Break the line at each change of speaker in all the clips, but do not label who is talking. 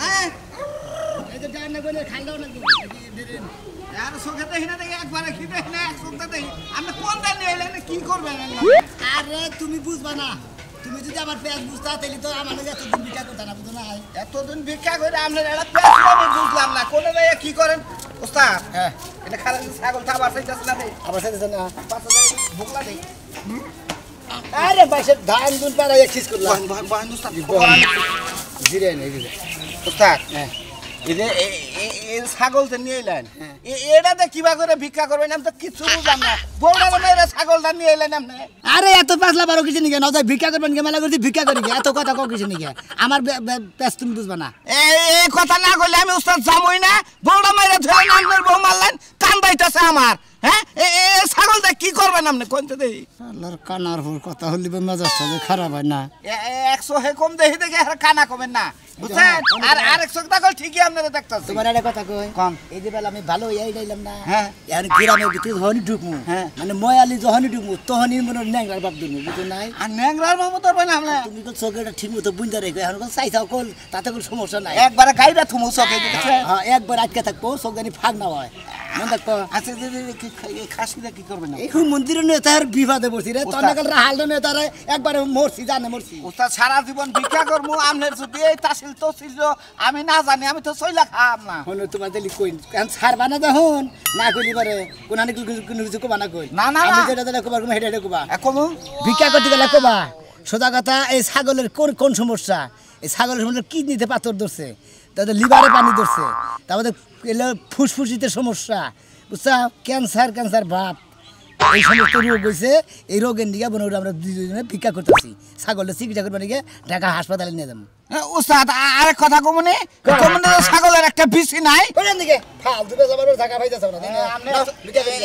হ্যাঁ
এই যে ডান না বলে খাই দাও না
আর চোখে দেখি না দেখি একবারে কি দেখি না এক চোখটা দেখি আপনি কোন দান নিয়ে এলেন কি করবেন
আরে তুমি বুঝবা না তুমি যদি আমার পেঁয়াজ বুঝতা তাহলে তো আমার এতদিন ভিক্ষা করতে না বুঝো না
এতদিন ভিক্ষা করে আপনার একটা পেঁয়াজ আমি বুঝলাম না কোন ভাইয়া কি করেন ওস্তাদ
হ্যাঁ
এটা খালি ছাগল খাবার চাইতেছে না দেই
আবার সাথে না
পাঁচটা দেই ভুকলা দেই
আরে বাইসে ধান দুন পাড়া এক্সিস করলাম
বহান ওস্তাদ
জিরে নেই জিরে
ওস্তাদ
হ্যাঁ
এই ছাগলটা নিয়ে এলেন এটাতে কিবা করে ভিক্ষা করবেন আমি তো কিছু বুঝলাম না বউরা মেয়েরা ছাগলটা নিয়ে এলেন আপনি
আরে এত পাঁচলা বারো কিছু নিকে না ভিক্ষা করবেন কে মেলা করছি ভিক্ষা করি এত কথা কও কিছু নিকে আমার পেঁয়াজ তুমি বুঝবা না
এই কথা না কইলে আমি উস্তাদ জামই না বউরা মেয়েরা ধরে নামের বউ মারলেন কান্দাইতেছে আমার হ্যাঁ ছাগলটা কি করবেন আপনি কোনতে দেই
আল্লাহর কানার ভোর কথা হলি মেজাজটা যে খারাপ হয় না
100 হে কম দেখি দেখে আর কানা কমেন না বুঝছেন আর 100 টাকা ঠিকই আপনারা দেখতাছেন
তোমার একটা কথা কই
কোন
এই যে বেলা আমি ভালো হইয়াই যাইলাম না
হ্যাঁ
এখন গ্রামের ভিতরে যখনই ঢুকমু
হ্যাঁ
মানে ময়ালি যখনই ঢুকমু তখনই মনে ন্যাংরার বাপ ঢুকমু বুঝো নাই
আর ন্যাংরার মামু ধরবেন আপনি
তুমি তো চোখেটা ঠিক মতো বুঝতে রেখো এখন চাইছাও কল তাতে কোনো সমস্যা নাই
একবারে গাইরা থুমু চোখে
হ্যাঁ একবার আটকে থাকবো চোখ জানি ফাঁক না হয় মনে থাকবো
আচ্ছা এই খাসিটা কি করবেন
এই মন্দিরের নেতার বিবাদে পড়ছি রে তনকাল হালদা নেতারে একবারে মরছি জানে মরছি
ওস্তাদ সারা জীবন ভিক্ষা করবো আমনের যদি এই তাসিল তসিল আমি না জানি আমি তো সইলা খাম না
হলো তোমার দিলি কই কারণ ছাড়বা না যখন না কইলি পারে কোনানি কোনো কিছু কবা না কই
না না
আমি যেটা যেটা কবার হেডে হেডে কবা
কমু
ভিক্ষা করতে গেলে কবা সোজা কথা এই ছাগলের কোন কোন সমস্যা এই ছাগলের সমস্যা কিডনিতে পাথর ধরছে তাদের লিভারে পানি ধরছে তারপরে এলো ফুসফুসিতে সমস্যা বুঝছা ক্যান্সার ভাব এই সমস্ত রোগ হয়েছে এই রোগের নিয়ে বোন আমরা দুজনে ভিক্ষা করতেছি ছাগলের চিকিৎসা করবার নিয়ে ঢাকা হাসপাতালে নিয়ে যাবো
ওস্তাদ আরেক কথা কমুনি ছাগলের একটা বিসি নাই
কোন দিকে ফালতু বেজাবার ঢাকা ভাইতাছ না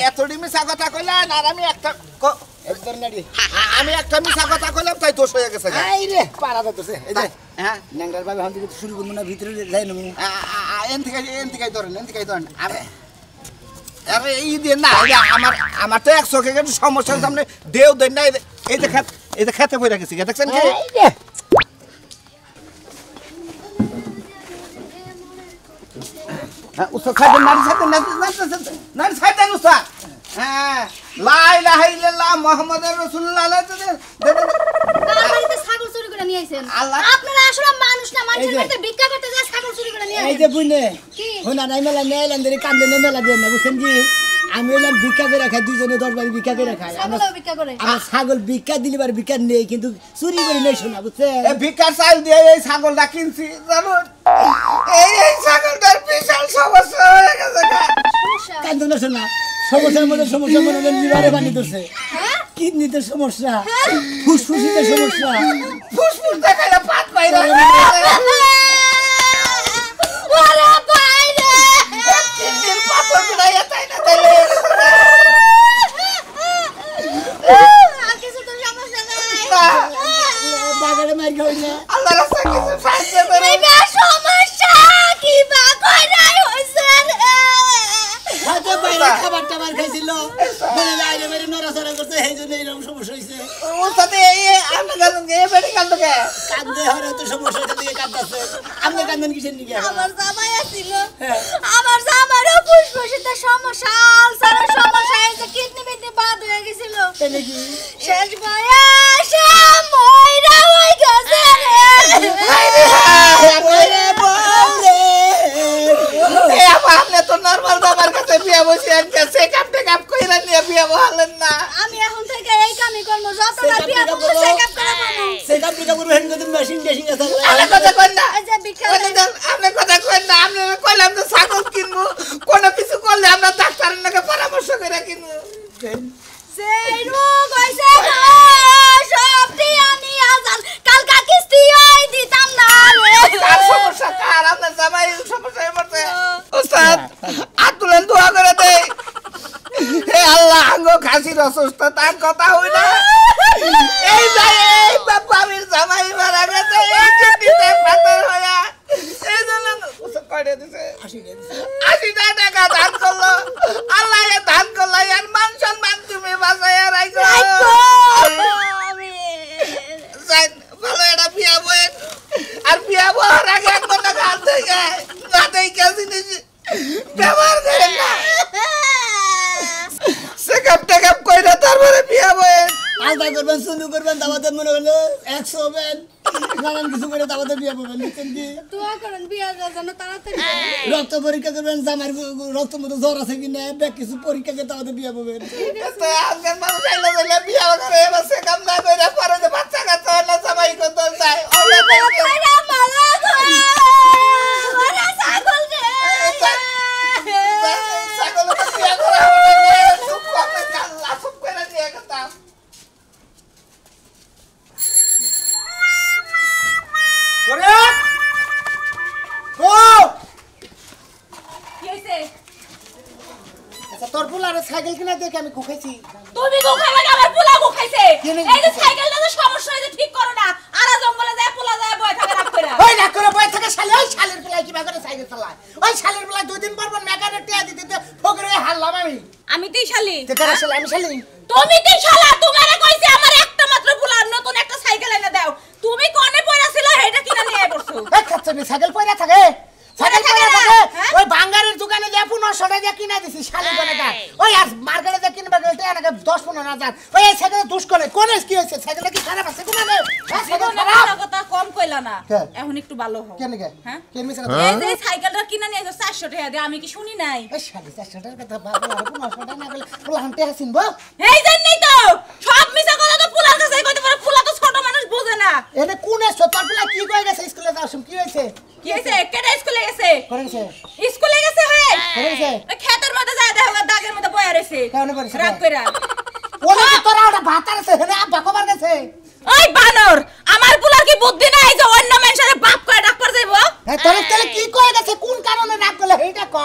এত মিশা কথা কইলেন আর আমি একটা
একদম নাড়ি
আমি একটা মিশা কথা কইলাম তাই দোষ হয়ে গেছে
এই রে পাড়া যাচ্ছে এই যে
হ্যাঁ
ন্যাংরার ভাবে হান থেকে শুরু করব না ভিতরে যাই না
এন থেকে ধরেন আরে এই দিয়ে না আমার তো 100 কে সমস্যার সামনে দেও দেন না এই যে খেতে পড়ে গেছি দেখছেন কি হ্যাঁ উস্তাদ খাইতেন নারী খাইতেন উস্তাদ হ্যাঁ লা ইলাহা ইল্লাল্লাহ মুহাম্মাদুর রাসূলুল্লাহ
বাড়িতে ছাগল চুরি করে নিয়ে আইছেন আপনারা আসলে মানুষ না মানুষের বাড়িতে ভিক্ষা করতে যায় ছাগল চুরি করে নিয়ে
এই যে বুঝনে
কি
হোনা নাই মেলা নেলাম ধরে কান্দে মেলা দেন না বুঝছেন কি আমি হলাম ভিক্ষা করে খাই দুজনে 10 বাড়ি ভিক্ষা করে খাই
ছাগল ভিক্ষা করে
আমার ছাগল ভিক্ষা দিলিবার ভিক্ষা নেই কিন্তু চুরি করে নেই শোনা বুঝছেন
এই ভিক্ষার চাল দিয়ে এই ছাগলটা কিনছি জানেন এই ছাগলটার বিশাল সমস্যা হয়ে গেছে
সমস্যা
কান্দে না শোনা সমস্যার মধ্যে সমস্যা মনে হলে লিভারে পানি ধরছে কিডনিতে সমস্যা ফুসফুসিতে সমস্যা
ফুসফুস দেখাইলে পাত পাইরা
ওরে বাইরে
কিডনির পাথর গুড়াইয়া তাই না তাইলে
আর কিছু তো সমস্যা নাই
বাগানে মার খাই না
আল্লাহ রাস্তা কিছু সাহায্য করে
এটা সমস্যা কি বা কই নাই হইছে
হাতে বাইরে খাবার টাবার খাইছিল বলে বাইরে বাইরে নড়াচড়া করছে এই জন্য এরকম সমস্যা হয়েছে
ওর সাথে এই আমরা গান গেয়ে বেড়ে কান্দকে
কান্দে হরে তো সমস্যা থেকে কাঁদতেছে আপনি কান্দেন কিসের নিকে
আমার জামাই আছিল আমার জামারও ফুসফুসিতে সমস্যা আলসারের সমস্যা এই যে কিডনি মিডনি বাদ হয়ে গেছিল
তাহলে কি
শেষ বয়সে মইরা হই গেছে
ওরে বলে
এই আপনি তো নরমাল বাবার কাছে বিয়া বসে আনকে চেকআপ টেকআপ কইরা নিয়ে বিয়া বহালেন না
আমি এখন থেকে এই কামই করব যতটা বিয়া করব চেকআপ করে করব
চেকআপ টেকআপ করবেন কিন্তু মেশিন টেশিন আছে
আরে কথা কই না
এই যে বিকাল
আপনি কথা কই না আপনি কইলাম তো ছাগল কিনবো কোনো কিছু করলে আমরা ডাক্তারের নাকি পরামর্শ করে কিনবো
সেই রোগ হইছে সব দিয়া নিয়া যান কালকা কিস্তি ওই দিতাম না
কার সমস্যা কার আপনার জামাই সমস্যা মরতে ওস্তাদ আতুলেন দোয়া করে দে হে আল্লাহ আঙ্গো খাসির অসুস্থ তার কথা হই না এই ভাই এই বাবা আমির জামাই মারা গেছে এই কিডনিতে পাথর হয়া এই জন্য ওষুধ কয়টা দিছে 80 টাকা দান করলো আল্লাহ এ দান করলো আর মান সম্মান তুমি বাঁচাইয়া রাখো ভালো এটা বিয়া বই আর বিয়া বহার আগে একবার টাকা আনতে
মনে হলো 100 হবেন নানান কিছু করে তারপরে বিয়ে করবেন বুঝছেন কি
দোয়া করেন বিয়া যেন তাড়াতাড়ি
রক্ত পরীক্ষা করবেন জামার রক্ত মতো জ্বর আছে কিনা ব্যাগ কিছু পরীক্ষা করে তারপরে বিয়ে করবেন
তো আজকাল মানুষ চাইলে দিলে বিয়া করে এবার সে কাম না করে পরে যে বাচ্চা কাচ্চা হলে জামাই করতে যায় ওরে
কইরা মালা ওরা ছাগল রে
ছাগল তো বিয়া করা হবে চুপ করে কাল্লা চুপ করে দিয়ে কথা
ওরে ও
কি হইছে
আচ্ছা তোর পোলারে সাইকেল কিনা দেখে আমি খুখাইছি
তুমি গোখাই মানে আমার পোলা গোখাইছে
কেন
এই যে সাইকেলটা তো সমস্যা হইছে ঠিক করো না আরা জঙ্গলে যায় পোলা যায় বয় থাকে রাখ কইরা
ওই না করে বই থেকে শালি ওই শালের পোলা কি করে সাইকেল চালায় ওই শালের পোলা দুই দিন পর পর মেকানিক টিয়া দিতে ফকরে হারলাম
আমি তেই শালি
তে কারা শালা আমি শালি
তুমি তেই শালা তোমারে কইছে আমার একটা মাত্র পোলা নতুন একটা সাইকেল এনে দাও তুমি কোনে পড়াছিল হেটা কিনা নিয়ে পড়ছো
এই খাচ্ছে সাইকেল পয়রা থাকে সাইকেল পয়রা থাকে
হ্যাঁ?
ওই বাঙ্গারের দোকানে যে 1500 টাকা কিনা দিছি শালি কোনেটা ওই আর মার্কেটে যে কিনবা গেলতে এনাকে 10-15 হাজার ওই সাইকেল দুষ করে কোনে কি হইছে সাইকেলটা কি খারাপ আছে কোনে সাইকেল খারাপ
কথা কম কইলা না
হ্যাঁ।
এখন একটু ভালো হও
কেন কে
হ্যাঁ
কেন মিছা
এই যে সাইকেলটা কিনা নিয়ে 400 টাকা দিয়ে আমি কি শুনি নাই
এই শালি 400 টাকা কথা বাবা আর 1500 টাকা না গেলে পোলা হানতে হাসিনবো
এই জন্যই তো সব মিছা কথা তো পোলার কাছে কইতে পারে পোলা তো ছোট মানুষ বোঝে না
এনে কোনে সতর পোলা কি কই গেছে স্কুলে যাওয়ার কি হইছে
কি হইছে কেডা স্কুলে গেছে
করে গেছে
স্কুলে গেছে হে
করে গেছে
ওই খেতের মধ্যে যায় দেখো দাগের মধ্যে বয়া রইছে
কেন করেছে
রাগ কইরা
ওলে কি তোরা ওটা ভাতার আছে হেনে আব্বা কবার গেছে
ওই বানর আমার পোলার কি বুদ্ধি নাই যে অন্য মানুষের বাপ করে ডাক করে যাইবো
হ্যাঁ তোরে তাহলে কি কই গেছে কোন কারণে রাগ করলে এইটা ক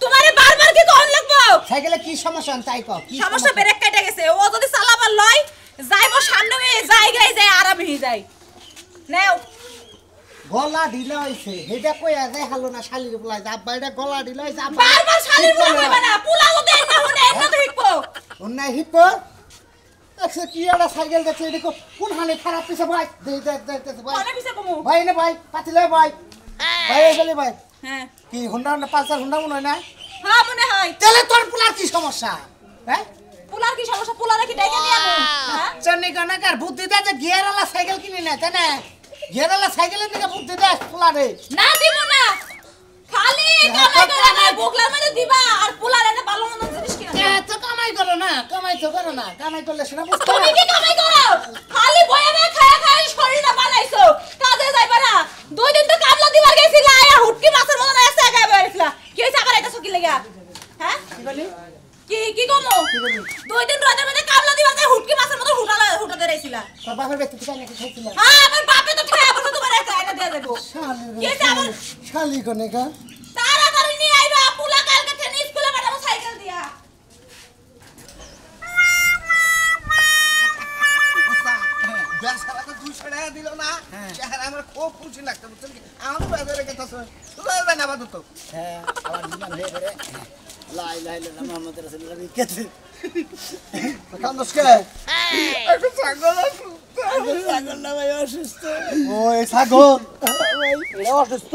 তোমারে বারবার কি কোন লাগবো
সাইকেলে কি সমস্যা তাই ক কি
সমস্যা ব্রেক কেটে গেছে ও যদি চালাবার লয় যাইবো সামনে জায়গায় যায় আরাম হয়ে যায় নাও
গলা ঢিলা হইছে হেটা কই আছে হালো না শালির বলাই আব্বা এটা গলা ঢিলা হইছে আব্বা
বারবার শালির পোলা কইবা না পোলাও দেন না হুনে এমন তো হিকবো
অন্যায় হিপ দেখছ কি একটা সাইকেল দেখছে এটা কোন হালে খারাপ পিছে ভাই দে ভাই
কোনে পিছে কমু
ভাই নে ভাই পাতিলে ভাই ভাই এসলে ভাই
হ্যাঁ
কি হুন্ডা না পালসার হুন্ডা মনে হয় না
হ্যাঁ মনে হয়
তাহলে তোর পোলার কি সমস্যা হ্যাঁ
পোলার কি সমস্যা পোলারে কি ডাইকে নিয়ে আমু হ্যাঁ
চন্নি কানাকার বুদ্ধি দে যে গিয়ারওয়ালা সাইকেল কিনে না তাই না গিয়ারওয়ালা সাইকেলের দিকে বুদ্ধি দে পোলারে
না দিব না খালি কামাই করে না বুকলার মধ্যে দিবা আর পোলারে না ভালো মন্দ জিনিস কিনা
এত কামাই করো না কামাই তো করো না কামাই করলে সেটা বুঝতে
তুমি কি কামাই করো খালি বয়ে বয়ে খায়া খায়া শরীরটা বানাইছো কাজে যাইবা না দুই দিন তো কামলা দিবার গেছিলা আয়া হুটকি মাছের মতো এসে আগায় বেরিয়েছিলা কি হইছে আবার এটা সকি লাগা হ্যাঁ
কি বলি
কি কমো দুই দিন রোদের মধ্যে কামলা দিবার যায় হুটকি মাছের মতো হুটাতে রইছিলা
তোর বাপের ব্যক্তি থেকে নাকি খাইছিলাম
হ্যাঁ আমার বাপে তো খায়া বসে তোমার একটা এটা দিয়া দেবো কি হইছে আবার
শালি কোনে কা
তাড়াতাড়ি নিয়ে আইবা পোলা কালকে থেকে স্কুলে পাঠাবো সাইকেল দিয়া
বেচারা তো 200 টাকা দিল না চেহারা আমার খুব খুশি লাগতো বুঝছেন কি আমাদের বাজারে গেছে তুই যাবেন আবার তো
হ্যাঁ আবার জীবন হয়ে করে লা ইলাহা ইল্লাল্লাহ মুহাম্মাদুর রাসূলুল্লাহ কেতে
কান্দস কে একটু ছাগল
ছাগল না ভাই অসুস্থ
ওই ছাগল ভাই এটা অসুস্থ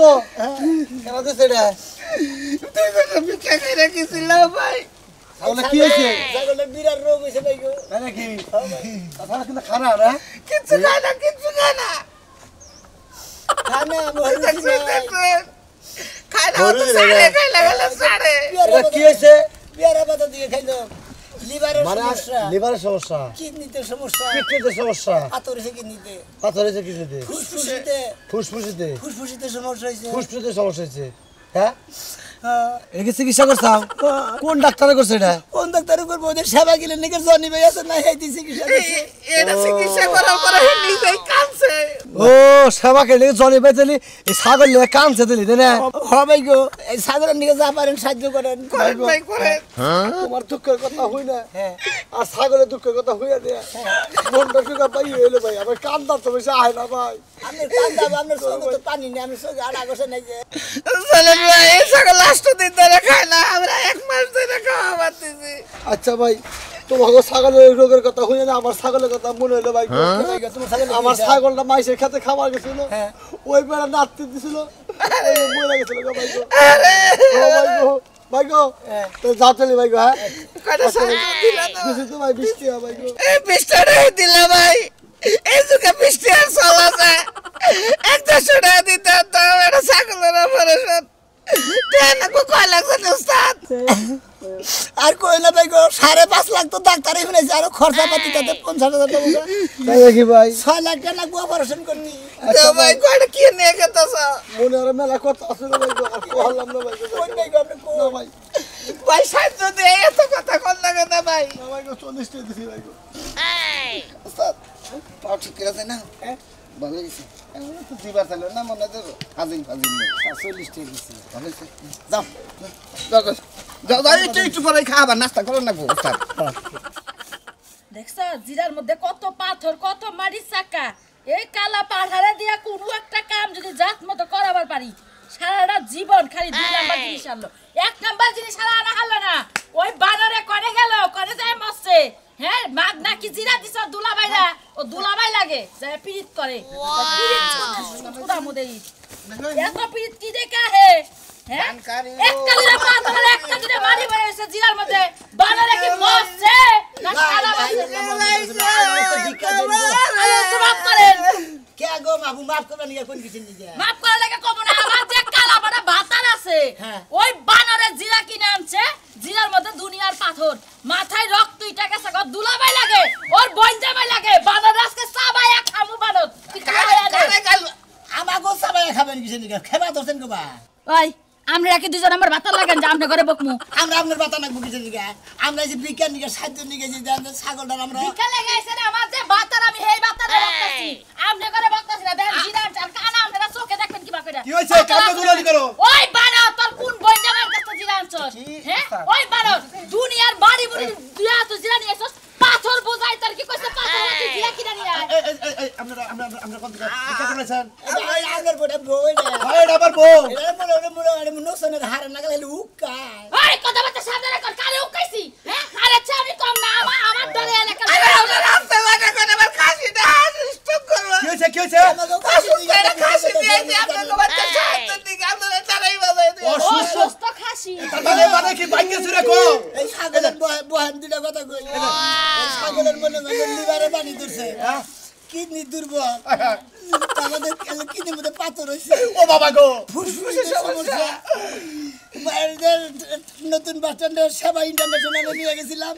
কেন দিছে রে তুই তো বিকা করে গেছিল ভাই তাহলে কি হয়েছে
ছাগলের বিরাট রোগ হইছে ভাই গো
তাই নাকি তাহলে কিন্তু খারাপ না কিছু খায় না কিছু খায় না
খানা মরছি
খায় না তো সাড়ে খাই লাগালে সাড়ে
এটা কি হইছে বিয়ারা পাতা দিয়ে খাইলো লিভারের
মানে
সমস্যা
লিভারের সমস্যা
কিডনিতে সমস্যা
কিডনিতে সমস্যা
পাথর হইছে কিডনিতে
পাথর হয়েছে কিডনিতে
ফুসফুসিতে
ফুসফুসিতে
ফুসফুসিতে সমস্যা হইছে
ফুসফুসিতে সমস্যা হয়েছে হ্যাঁ
হ্যাঁ
এটা চিকিৎসা করছাও কোন ডাক্তারে করছে এটা
কোন ডাক্তার করবো ওদের সেবা গেলে নাকি জনি ভাই আছে না এই চিকিৎসা করছে
এটা চিকিৎসা করার পরে নিজেই কাঁদছে
ও সেবা কেলে জনি পাইতেলি এই ছাগল নিয়ে কানছে দিলি তাই না
ভাই গো এই সাগরের নিকে যা পারেন সাহায্য করেন
করেন ভাই করেন
তোমার দুঃখের কথা হই না
হ্যাঁ
আর ছাগলের দুঃখের কথা হইয়া দেয়া মনটা সুখা পাই হইলো ভাই আমার কান্দার তো বেশি আয় না ভাই
আপনি কান্দা আপনার চোখে তো পানি নেই আমি চোখে আড়া বসে নাই যে
চলেন ভাই এই ছাগল লাস্ট দিন ধরে খায় না আমরা 1 মাস ধরে খাওয়া পাচ্ছি
আচ্ছা ভাই তোমাকে ছাগলের রোগের কথা হইয়া না আমার ছাগলের কথা মনে হলো ভাই আমার ছাগলটা মাইসের খেতে খাবার গেছিল ওই বেড়া নাচতে দিছিল ওই মরে গেছিল গো ভাই গো ভাই গো তো যাও চলি ভাই গো হ্যাঁ
কয়টা ছাগল দিলা তো
কিছু তো ভাই বৃষ্টি হয় ভাই গো
এই 20 টাকা দিলা ভাই এই যুগে বৃষ্টি আর চল আছে 100 টাকা দিতে তো এটা ছাগলের অপারেশন কয় লাগছে উস্তাদ
আর কই না ভাই গো 5.5 লাখ তো ডাক্তারই ফেলেছে আর খরচা পাতি তাতে 50,000 টাকা
তাই নাকি ভাই
6 লাখ টাকা লাগবে অপারেশন করনি
ভাই কয়টা কি নিয়ে গেতাছ
মনে আর মেলা কথা আছে রে ভাই আর কইলাম না ভাই
কোন ভাই গো আপনি
না ভাই
ভাই সাহায্য দিয়ে এত কথা কোন লাগে না ভাই
না ভাই 40 টাকা দিছি ভাই
উস্তাদ পাও ঠিক আছে না ভালো হয়েছে তো দিবার চাইল না মনে তো ফাজিল ফাজিল
40 টাকা দিছি
ভালো হয়েছে যাও যাও যাও একটু পরে খাবার নাস্তা করো না উস্তাদ
দেখছো জিরার মধ্যে কত পাথর কত মাটি চাকা এই কালা পাহাড়ে দিয়া কোনো একটা কাম যদি জাত মতো করাবার পারি সারাটা জীবন খালি 2 নাম্বার জিনিস আনলো 1 নাম্বার জিনিস আর আনা হলো না ওই বানরে করে গেল করে যায় মরছে হ্যাঁ মাগ নাকি জিরা দিছ দুলাভাই না ও দুলাভাই লাগে যায় পিরিত করে পিরিত পুরা মুদেই এত পিরিত কি দেখা হে হ্যাঁ একটা দিনে পাথর একটা দিনে মারি বলেছে জিরার মধ্যে বানরে কি মরছে না সারা মাফ করেন
কে গো বাবু মাফ করবেন নিয়ে কোন কিছু নিয়ে
মাফ করার লাগে কব না আমার যে কালা বাটা ভাতার আছে ওই বানরে জিরা কিনে আনছে জিরার মধ্যে দুনিয়ার পাথর মাথায় রক্ত ইটা গেছে গো দুলাভাই লাগে ওর বোন জামাই লাগে বানর আজকে সাবায়া খামু বানর তুই
আমাগো সবাই খাবেন কিছু নিয়ে খেবা দছেন গো বা
ওই আমরা কি দুজন আমার ভাতার লাগেন যে আমরা ঘরে বকমু
আমরা আপনার বাতা নাকবো কিছু নিয়ে আমরা যে বিজ্ঞান নিয়ে সাহায্য নিয়ে যে ছাগলটা আমরা
বিকালে গেছে রে আমার যে ভাতার আমি হেই ভাতারে বকতাছি আমরা ঘরে বকতাছি না দেখেন জিরা আর কানা আমরা চোখে দেখবেন কিবা কইরা
কি হইছে কামটা দুলালি করো
ওই বানর তোর কোন বোন জামাইর কাছে জিরা আনছস হ্যাঁ ওই বানর দুনিয়ার বাড়ি বুড়ি দুয়া তো জিরা নিয়ে আসছস পাথর বোঝাই তোর কি কইছে পাথর তুই জিরা কিনা নিয়ে আয়
আমরা কোন দিকে করেছেন
এই আগের বড় বই না
ভাই এটা আবার বউ
এটা মনে নোসনের হারে নাগালে উকায়
ওই কথা বলতে সামনে কর কারে উকাইছি হ্যাঁ আরে আচ্ছা আমি কম না আমার দলে এলাকা
রাস্তা লাগা করে আমার কাশিটা স্টপ করো
কি হইছে
আমাগো কাশি দিয়ে
কাশি দিয়ে আপনাকে বাচ্চা সাহায্য দিকে আপনারা চালাই বাজাই দিও
অসুস্থ খাসি
মানে কি বাইকে ছুরে কো
এই ছাগলের বহান দুটা কথা কই এই ছাগলের মনে লিভারে পানি ধরছে কিডনি দুর্বল আমাদের কিডনির মধ্যে পাথর হইছে
ও বাবা গো
ফুসফুসের সমস্যা বাইরের নতুন বাস স্ট্যান্ডের সেবা ইন্টারন্যাশনালে নিয়ে গেছিলাম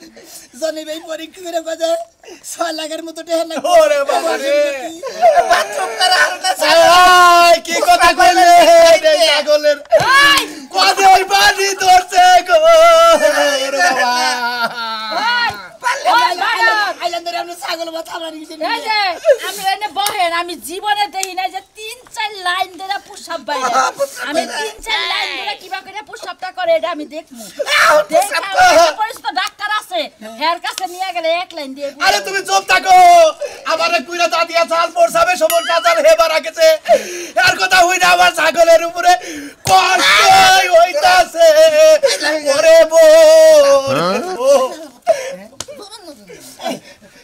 জনি ভাই পরীক্ষা করে বাজে 6 লাখের মতো টাকা লাগবে
ওরে বাবা রে
বাথরুম করা আর না
এই কি কথা কইলে রে ছাগলের কদে ওই বাড়ি ধরছে গো ওরে বাবা
আইল্যান্ডের আমরা ছাগল মাথা মারি গেছি
এই যে আমি এনে বহেন আমি জীবনে দেখি না যে 3-4 লাইন ধরে পুশআপ বাইরে আমি 3-4 লাইন ধরে কিবা করে পুশআপটা করে এটা আমি দেখমু পরিচিত ডাক্তার আছে হের কাছে নিয়ে গেলে 1 লাইন দিয়ে
আরে তুমি চুপ থাকো আমারে কুইরা দাদিয়া চাল পড়ছাবে সমস্যা চাল হেবা রাখেছে আর কথা হই না আমার ছাগলের উপরে কষ্ট হইতাছে ওরে বউ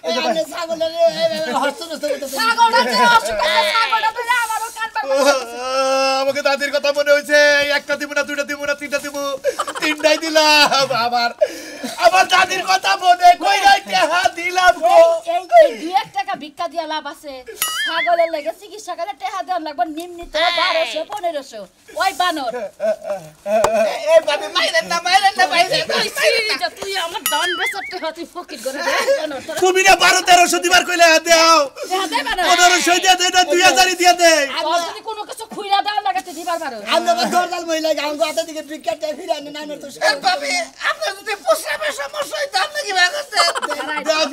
এই আমরা ছাগলের হস্তনস্ত করতেছে
ছাগলটা যে অসুখ আছে ছাগলটা তো আমারও কান
আমাকে দাদির কথা মনে হইছে একটা দিব না দুইটা দিব না তিনটা দিব তিনটাই দিলাম আমার দাদির কথা মনে কই নাই টাকা দিলাম গো
এই 2 টাকা ভিক্ষা দিয়া লাভ আছে ছাগলের লাগে চিকিৎসা করে টাকা দেন লাগবে নিম্নিত 1200-1500 ওই বানর
এই বাবু মাইরেন না
তুই আমার দান বেচতে হতি ফকির করে দে বানর তোরা
তুমি না 1200-1300 দিবার কইলে দাও
টাকা দে বানর
1500 দিয়ে দে 2000 দিয়ে দে
আর যদি কোনো কিছু খুইরা দাও লাগাতে দিবার পারো
আমরা দরজাল মহিলা গাঙ্গো হাতে দিকে বিকেটটা ফিরে আনে না তো
বাবু আপনার যদি প্রস্রাবের সমস্যা হয় তো আপনি কি ভাগছেন
দাও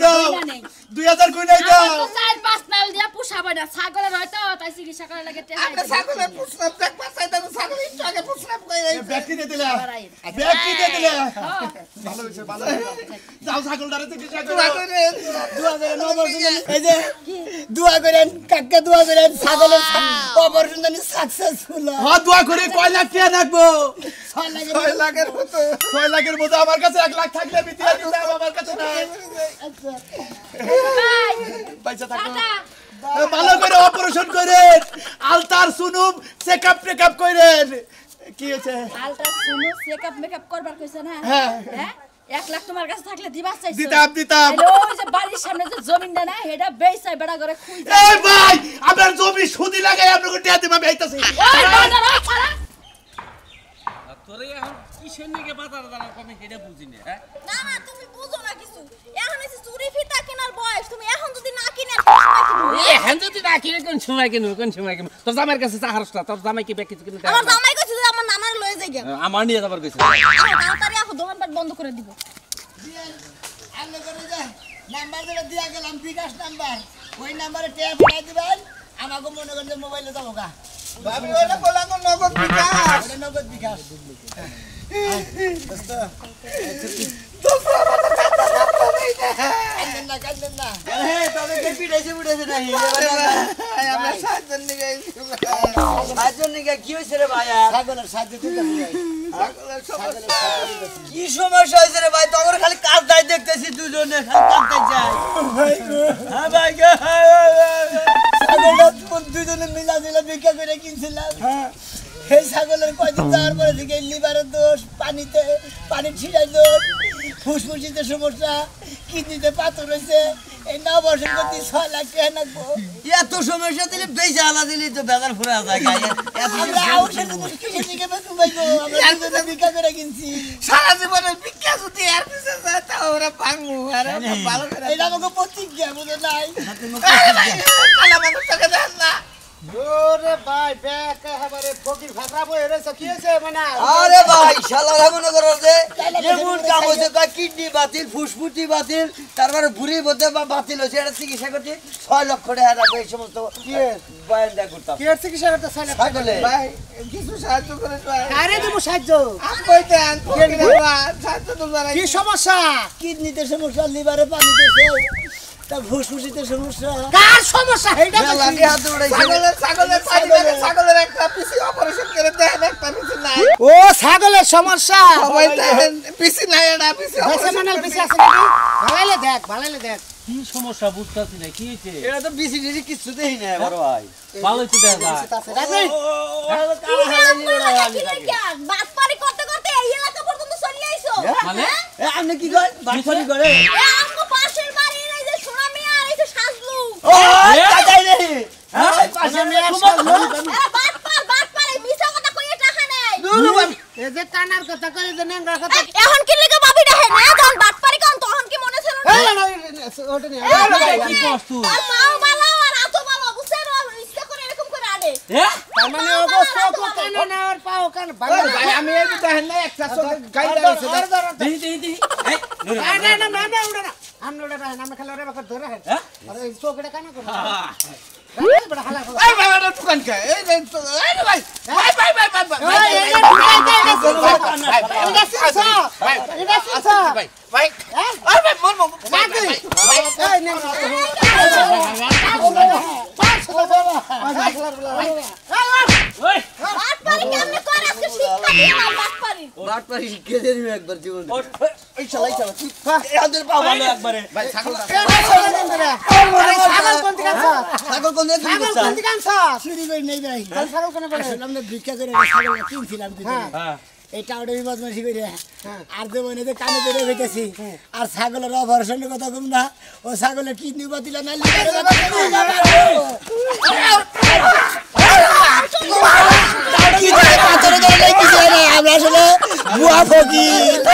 2000 কই নাই দাও
তো 4-5 নাল দিয়া পুষাবে না ছাগলের হয়তো তাই চিকিৎসা করে লাগে টাকা
আপনি ছাগলের প্রস্রাব দেখবার চাইতেন ছাগল একটু আগে প্রস্রাব করে
ব্যক্তি দিয়ে দিলা ব্যক্তি দিয়ে দিলা ভালো হইছে ভালো যাও ছাগলটারে চিকিৎসা করো
দোয়া করেন অপারেশন এই যে দোয়া করেন কাকা দোয়া করেন ছাগলের অপারেশন জানি সাকসেসফুল
হ্যাঁ দোয়া করে কয় লাখ টাকা রাখবো
6 লাখের মতো
6 লাখের মতো আমার কাছে 1 লাখ থাকলে আমি দিয়া দিতাম আমার কাছে নাই
বাই
পয়সা থাকো
টাটা
ভালো করে অপারেশন করেন আলতার সুনুম চেকআপ টেকআপ করেন কি হয়েছে
আলটা শুনো চেকআপ মেকআপ করবার কইছ না
হ্যাঁ।
হ্যাঁ 1 লাখ তোমার কাছে থাকলে দিবা চাইছো
দিতাম দিতাম
আরে ওই যে বাড়ির সামনে যে জমিনটা না এটা বেচাই বেড়া করে খুই
এই ভাই আপনার জমি সুদি লাগাই আপনাকে টিয়া দিবা আমি আইতাছি
ওই বাজার ওই ছাড়া
তোরে এখন কিসের নিকে বাজার দাঁড়া আমি সেটা বুঝি না হ্যাঁ
না না তুমি বুঝো না কিছু এখন এসে চুরি ফিতা কেনার বয়স তুমি এখন যদি না কিনে আর কোন সময় কিনবে
এখন যদি না কিনে কোন সময় কিনবো তোর জামাইয়ের কাছে চাহারসটা তোর জামাই কি ব্যাগ কিছু কিনে দেয়
আমার জামাই কইছে যে আমার নানার লয়ে যাই গা
আমার নিয়ে যাবার কইছে
তাড়াতাড়ি আসো দোকানপাট বন্ধ করে দিব
আমি করে যা নাম্বার দিলে দিয়া গেলাম বিকাশ নাম্বার ওই নাম্বারে ট্যাপ পাঠাই দিবেন আমাকে মনে করেন যে মোবাইলে যাবো গা
ভাবি ওটা বললাম নগদ বিকাশ
এটা নগদ বিকাশ দোস্ত কান্দেন না কান্দেন না
তবে কে পিটাইছে পিটাইছে নাই
আমরা সাতজন নিয়ে
সাতজন নিকে কি হইছে রে ভাই
ছাগলের সাহায্য করতে
কি সমস্যা হইছে রে ভাই তোর খালি কাজ দাই দেখতেছি দুজনে খালি কাজ দাই যায় হ্যাঁ ভাই
ছাগলটা দুজনে মিলা দিলে ভিক্ষা করে কিনছিলাম সেই ছাগলের কয়দিন যাওয়ার পরে থেকে লিভারের দোষ পানি ছিটাই দোষ ফুসফুসিতে সমস্যা কিডনিতে পাথর হয়েছে এই 9 বছর প্রতি 6 লাখ টাকা লাগবো
এত সমস্যা দিলে বেশি আলা দিলি তো বেজার ফুরে যায়
আমরা আউশের কিসের দিকে বেতন পাইবো আমরা দুজনে ভিক্ষা করে কিনছি
সারা জীবনের বিকাশ যদি আর কিছু যায় তা ওরা ভাঙবো আর ভালো করে
এটা আমাকে প্রতিজ্ঞা বুঝো নাই
কালা মানুষ টাকা দেন না
ওরে ভাই ব্যাক এবারে ফকির ফাকরা বই এরেছে কি হয়েছে মানে
আরে ভাই শালা মনে করো যে এমন কাম হইছে কয় কিডনি বাতিল ফুসফুটি বাতিল তারপরে বুড়ি মধ্যে বাতিল হইছে এটা চিকিৎসা করতে 6 লক্ষ টাকা লাগবে এই সমস্ত কি বয়ান দেয়া করতাম
কি এর চিকিৎসা করতে চাইলে
ছাগলে
ভাই কিছু সাহায্য করে
আরে দেবো সাহায্য
আম কইতে আন সাহায্য তো জানাই
কি সমস্যা কিডনিতে সমস্যা লিভারে পানি দিছে তা ফুসফুসিতে সমস্যা কার সমস্যা এইটা তো
লাগে হাত উড়াইছে
ছাগলের একটা পিসি অপারেশন করে দেন একটা পিসি নাই
ও ছাগলের সমস্যা
সবাই দেন পিসি নাই এটা পিসি
বেসে মানাল বেসে আছে নাকি ভালোইলে দেখ
কি সমস্যা বুঝতাছি না কি হইছে
এটা তো বিসি ডিসি কিছু দেই না বড় ভাই
ভালো হইছে দেখা যায়
রাজি
বাটপারি করতে করতে এই এলাকা পর্যন্ত চলে আইছো
মানে
আপনি কি করেন বাড়ি করে
এ আমগো পাশের বাড়ির এই যে সোনা মিয়া আর এই যে সাজলু
ও কাটাই রে
পাশে নিয়ে আসলো
আরে বাটপার এই মিছা কথা কইয়ে টাকা নেই
এই যে কানার কথা কই যে নেংরা কথা
এখন কি লাগে বাবি দেখে না যখন বাটপারি কোন তখন কি মনে ছিল না
ওটা নিয়ে
কি কষ্ট তুই
আর মাও ভালো আর আতো ভালো বুঝছেন ইচ্ছা করে এরকম করে আনে
হ্যাঁ
তার মানে অবস্থা কত কানে না আর পাও কান ভালো
ভাই আমি এই দেখেন না একটা চোখে গাইডা আছে
দেখি এই
না উড়ে না আমরা উড়ে না আমরা খালি ওরে বাকর ধরে রাখেন
হ্যাঁ?
আরে চোখটা কানা করো বড় হালা করো
এই ভাই এটা দোকান কে এই ভাই ভাই ভাই আরে ভাই মন মন
ওই
বাটপারি কেমনে করে আজকে শিক্ষা দিয়ে না বাটপারি
বাটপারি শিখে দেরি একবার জীবন এই শালাই শালা তুই এদের পা ভালো একবারে
ভাই ছাগল
ছাগল কোন দিকে আছে
ছাগল কোন দিকে
ছাগল
দিছা
কোন দিকে আছে চুরি করে নেই ভাই ছাগল কোন বলে আমরা ভিক্ষা করে ছাগল কিনছিলাম দুজনে
হ্যাঁ
এটা ওটা বদমাশি করে আর দেবো না কানে ধরে হইতেছি আর ছাগলের অপারেশনের কথা কম না ও ছাগলের কিডনি বাতিল না আমরা আসলে বুয়া ফকির